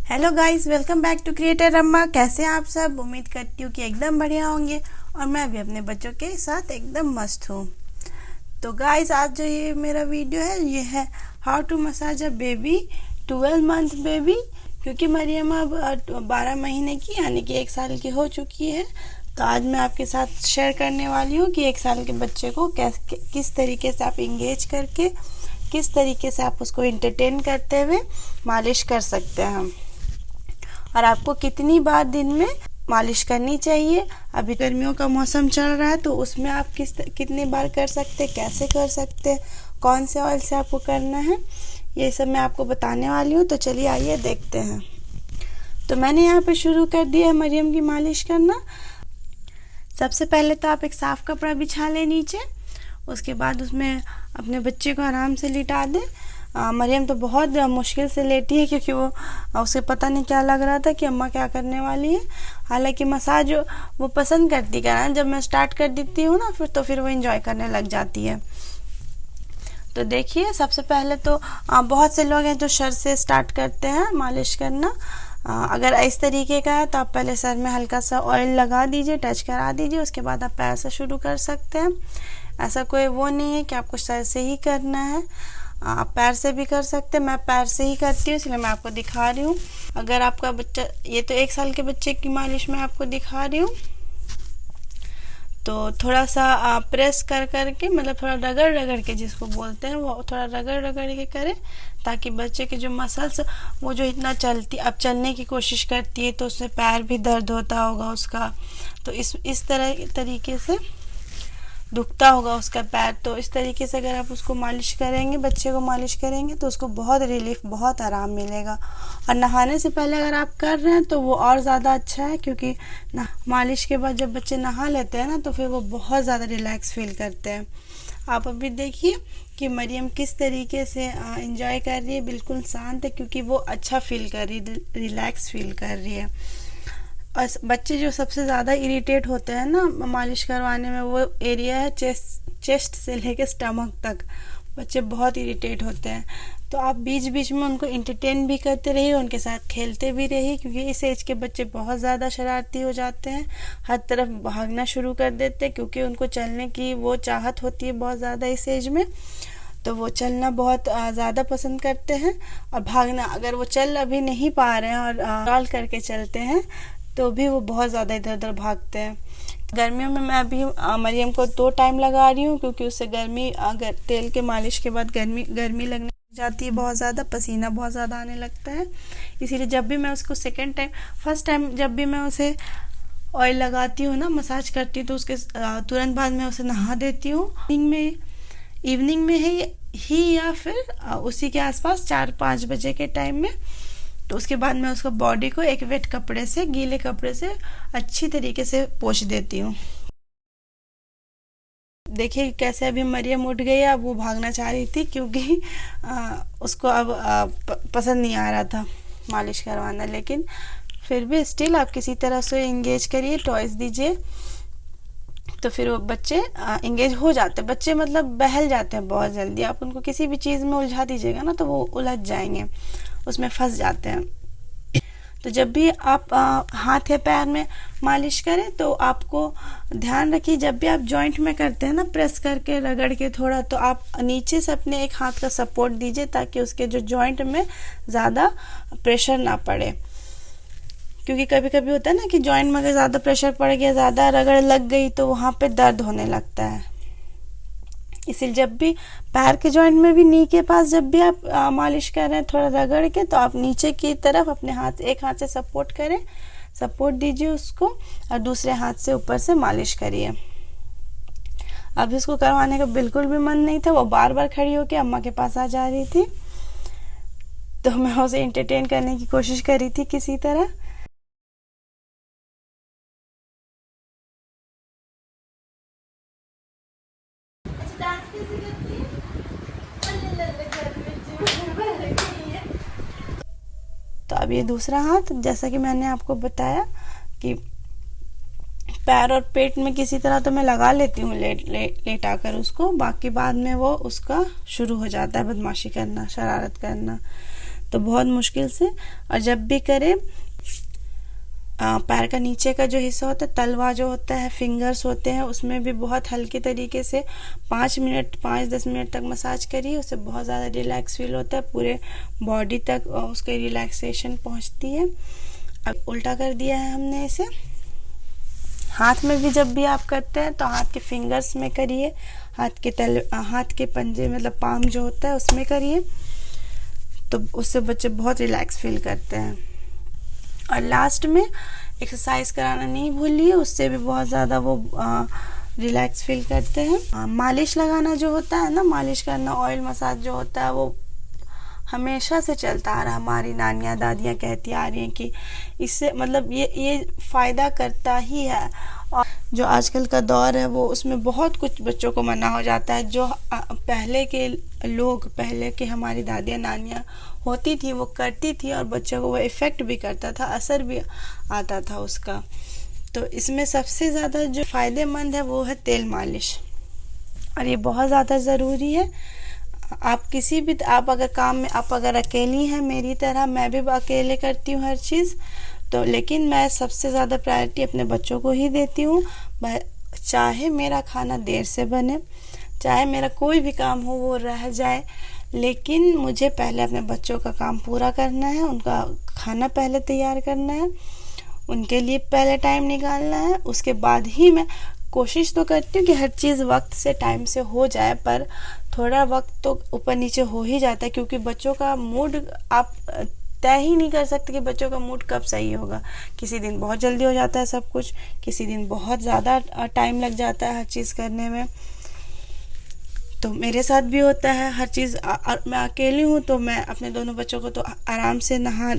Hello guys, welcome back to creator Amma. कैसे हैं आप सब? उम्मीद करती हूँ कि एकदम बढ़िया होंगे और मैं भी अपने बच्चों के साथ एकदम मस्त हूँ। तो गाइस, आज जो ये मेरा वीडियो है ये है how to massage a baby 12 month baby, क्योंकि मरियम अब 12 महीने की यानी कि 1 साल की हो चुकी है। तो आज मैं आपके साथ शेयर करने वाली हूँ कि 1 साल के बच्चे को किस तरीके से आप इंगेज करके, किस तरीके से आप उसको इंटरटेन करते हुए मालिश कर सकते हैं और आपको कितनी बार दिन में मालिश करनी चाहिए। अभी गर्मियों का मौसम चल रहा है तो उसमें आप कितनी बार कर सकते, कैसे कर सकते, कौन से ऑयल से आपको करना है, ये सब मैं आपको बताने वाली हूँ। तो चलिए आइए देखते हैं। तो मैंने यहाँ पे शुरू कर दिया है मरियम की मालिश करना। सबसे पहले तो आप एक साफ कपड़ा बिछा लें नीचे, उसके बाद उसमें अपने बच्चे को आराम से लिटा दें। मरियम तो बहुत मुश्किल से लेटी है क्योंकि वो उसे पता नहीं क्या लग रहा था कि अम्मा क्या करने वाली है। हालांकि मसाज वो पसंद करती करना, जब मैं स्टार्ट कर देती हूँ ना फिर वो एंजॉय करने लग जाती है। तो देखिए, सबसे पहले तो बहुत से लोग हैं जो सर से स्टार्ट करते हैं मालिश करना। अगर इस तरीके का है तो आप पहले सर में हल्का सा ऑयल लगा दीजिए, टच करा दीजिए, उसके बाद आप पैर से शुरू कर सकते हैं। ऐसा कोई वो नहीं है कि आपको सर से ही करना है, आप पैर से भी कर सकते हैं। मैं पैर से ही करती हूँ इसलिए मैं आपको दिखा रही हूँ। अगर आपका बच्चा, ये तो 1 साल के बच्चे की मालिश मैं आपको दिखा रही हूँ, तो थोड़ा सा प्रेस कर करके, मतलब थोड़ा रगड़ रगड़ के जिसको बोलते हैं, वो थोड़ा रगड़ रगड़ के करें ताकि बच्चे के जो मसल्स, वो जो इतना चलती, अब चलने की कोशिश करती है तो उससे पैर भी दर्द होता होगा उसका, तो इस तरीके से दुखता होगा उसका पैर। तो इस तरीके से अगर आप उसको मालिश करेंगे, बच्चे को मालिश करेंगे, तो उसको बहुत रिलीफ, बहुत आराम मिलेगा। और नहाने से पहले अगर आप कर रहे हैं तो वो और ज़्यादा अच्छा है, क्योंकि मालिश के बाद जब बच्चे नहा लेते हैं ना तो फिर वो बहुत ज़्यादा रिलैक्स फील करते हैं। आप अभी देखिए कि मरियम किस तरीके से एंजॉय कर रही है, बिल्कुल शांत है, क्योंकि वो अच्छा फील कर रही है, रिलैक्स फील कर रही है। और बच्चे जो सबसे ज़्यादा इरिटेट होते हैं ना मालिश करवाने में, वो एरिया है चेस्ट से लेके स्टमक तक। बच्चे बहुत इरिटेट होते हैं, तो आप बीच बीच में उनको इंटरटेन भी करते रहिए, उनके साथ खेलते भी रहिए, क्योंकि इस एज के बच्चे बहुत ज़्यादा शरारती हो जाते हैं, हर तरफ भागना शुरू कर देते हैं, क्योंकि उनको चलने की वो चाहत होती है बहुत ज़्यादा इस एज में। तो वो चलना बहुत ज़्यादा पसंद करते हैं और भागना, अगर वो चल अभी नहीं पा रहे हैं और टॉल करके चलते हैं तो भी वो बहुत ज़्यादा इधर उधर भागते हैं। गर्मियों में मैं अभी मरियम को 2 टाइम लगा रही हूँ, क्योंकि उससे गर्मी, अगर तेल के मालिश के बाद गर्मी लगने लग जाती है, बहुत ज़्यादा पसीना बहुत ज़्यादा आने लगता है। इसीलिए जब भी मैं उसको फर्स्ट टाइम जब भी मैं उसे ऑयल लगाती हूँ ना, मसाज करती हूँ, तो उसके तुरंत बाद मैं उसे नहा देती हूँ। इवनिंग में ही या फिर उसी के आसपास 4-5 बजे के टाइम में। तो उसके बाद मैं उसको बॉडी को एक वेट कपड़े से, गीले कपड़े से अच्छी तरीके से पोंछ देती हूँ। देखिए कैसे अभी मरियम उठ गई, अब वो भागना चाह रही थी, क्योंकि उसको अब पसंद नहीं आ रहा था मालिश करवाना। लेकिन फिर भी स्टिल आप किसी तरह से इंगेज करिए, टॉयज दीजिए, तो फिर वो बच्चे इंगेज हो जाते हैं। बच्चे मतलब बहल जाते हैं बहुत जल्दी। आप उनको किसी भी चीज़ में उलझा दीजिएगा ना तो वो उलझ जाएंगे, उसमें फंस जाते हैं। तो जब भी आप हाथ या पैर में मालिश करें तो आपको ध्यान रखिए, जब भी आप जॉइंट में करते हैं ना, प्रेस करके रगड़ के थोड़ा, तो आप नीचे से अपने एक हाथ का सपोर्ट दीजिए ताकि उसके जो जॉइंट में ज़्यादा प्रेशर ना पड़े। क्योंकि कभी कभी होता है ना कि जॉइंट में अगर ज़्यादा प्रेशर पड़ गया, ज़्यादा रगड़ लग गई, तो वहाँ पे दर्द होने लगता है। इसलिए जब भी पैर के जॉइंट में भी, नी के पास जब भी आप मालिश कर रहे हैं थोड़ा रगड़ के, तो आप नीचे की तरफ अपने एक हाथ से सपोर्ट करें, सपोर्ट दीजिए उसको, और दूसरे हाथ से ऊपर से मालिश करिए। अब इसको करवाने का बिल्कुल भी मन नहीं था, वो बार बार खड़ी होकर अम्मा के पास आ जा रही थी, तो मैं उसे एंटरटेन करने की कोशिश कर रही थी किसी तरह। तो अब ये दूसरा हाथ, जैसा कि मैंने आपको बताया कि पैर और पेट में किसी तरह तो मैं लगा लेती हूँ लेटा कर उसको, बाकी बाद में वो उसका शुरू हो जाता है बदमाशी करना, शरारत करना। तो बहुत मुश्किल से। और जब भी करें पैर का नीचे का जो हिस्सा होता है, तलवा जो होता है, फिंगर्स होते हैं, उसमें भी बहुत हल्के तरीके से 5-10 मिनट तक मसाज करिए। उससे बहुत ज़्यादा रिलैक्स फील होता है, पूरे बॉडी तक उसके रिलैक्सेशन पहुंचती है। अब उल्टा कर दिया है हमने इसे। हाथ में भी जब भी आप करते हैं तो हाथ के फिंगर्स में करिए, हाथ के पंजे मतलब पाम जो होता है उसमें करिए, तो उससे बच्चे बहुत रिलैक्स फील करते हैं। और लास्ट में एक्सरसाइज कराना नहीं भूलिए, उससे भी बहुत ज़्यादा वो रिलैक्स फील करते हैं। मालिश लगाना जो होता है ना, मालिश करना, ऑयल मसाज जो होता है, वो हमेशा से चलता आ रहा। हमारी नानियाँ दादियाँ कहती आ रही हैं कि इससे मतलब ये फ़ायदा करता ही है। और जो आजकल का दौर है वो उसमें बहुत कुछ बच्चों को मना हो जाता है। जो पहले के लोग, पहले के हमारी दादियाँ नानियाँ होती थी वो करती थी, और बच्चों को वो इफ़ेक्ट भी करता था, असर भी आता था उसका। तो इसमें सबसे ज़्यादा जो फ़ायदेमंद है वो है तेल मालिश, और ये बहुत ज़्यादा ज़रूरी है। आप किसी भी, आप अगर काम में, आप अगर अकेली हैं मेरी तरह, मैं भी अकेले करती हूँ हर चीज़, तो लेकिन मैं सबसे ज़्यादा प्रायोरिटी अपने बच्चों को ही देती हूँ। चाहे मेरा खाना देर से बने, चाहे मेरा कोई भी काम हो वो रह जाए, लेकिन मुझे पहले अपने बच्चों का काम पूरा करना है, उनका खाना पहले तैयार करना है, उनके लिए पहले टाइम निकालना है। उसके बाद ही मैं कोशिश तो करती हूँ कि हर चीज़ वक्त से, टाइम से हो जाए, पर थोड़ा वक्त तो ऊपर नीचे हो ही जाता है, क्योंकि बच्चों का मूड आप तय ही नहीं कर सकते कि बच्चों का मूड कब सही होगा। किसी दिन बहुत जल्दी हो जाता है सब कुछ, किसी दिन बहुत ज़्यादा टाइम लग जाता है हर चीज़ करने में। तो मेरे साथ भी होता है हर चीज़। मैं अकेली हूँ तो मैं अपने दोनों बच्चों को तो आराम से नहला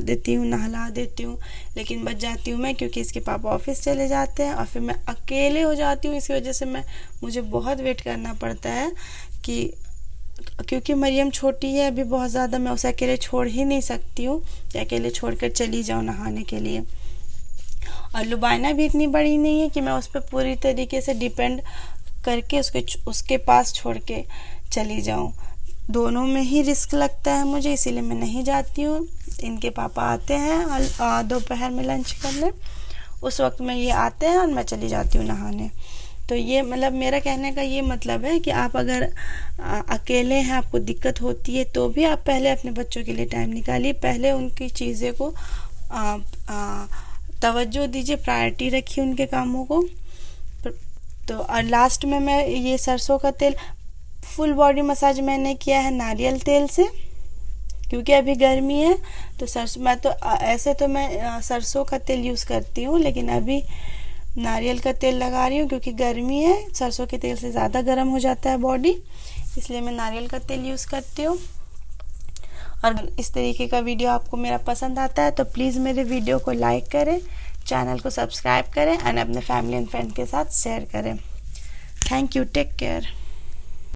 देती हूँ, लेकिन बच जाती हूँ मैं, क्योंकि इसके पापा ऑफिस चले जाते हैं और फिर मैं अकेले हो जाती हूँ। इसी वजह से मुझे बहुत वेट करना पड़ता है, क्योंकि मरियम छोटी है अभी बहुत ज़्यादा, मैं उसे अकेले छोड़ ही नहीं सकती हूँ कि अकेले छोड़कर चली जाऊँ नहाने के लिए। और लुबाना भी इतनी बड़ी नहीं है कि मैं उस पर पूरी तरीके से डिपेंड करके उसके पास छोड़ के चली जाऊं। दोनों में ही रिस्क लगता है मुझे, इसीलिए मैं नहीं जाती हूँ। इनके पापा आते हैं दोपहर में लंच करने, उस वक्त में ये आते हैं और मैं चली जाती हूँ नहाने। तो ये मतलब मेरा कहने का ये मतलब है कि आप अगर अकेले हैं, आपको दिक्कत होती है, तो भी आप पहले अपने बच्चों के लिए टाइम निकालिए, पहले उनकी चीज़ें को तवज्जो दीजिए, प्रायोरिटी रखिए उनके कामों को। तो और लास्ट में मैं ये सरसों का तेल, फुल बॉडी मसाज मैंने किया है नारियल तेल से, क्योंकि अभी गर्मी है। तो ऐसे तो मैं सरसों का तेल यूज़ करती हूँ, लेकिन अभी नारियल का तेल लगा रही हूँ, क्योंकि गर्मी है, सरसों के तेल से ज़्यादा गर्म हो जाता है बॉडी, इसलिए मैं नारियल का तेल यूज़ करती हूँ। और इस तरीके का वीडियो आपको मेरा पसंद आता है तो प्लीज़ मेरे वीडियो को लाइक करें, चैनल को सब्सक्राइब करें, और अपने फैमिली एंड फ्रेंड के साथ शेयर करें। Thank you, take care.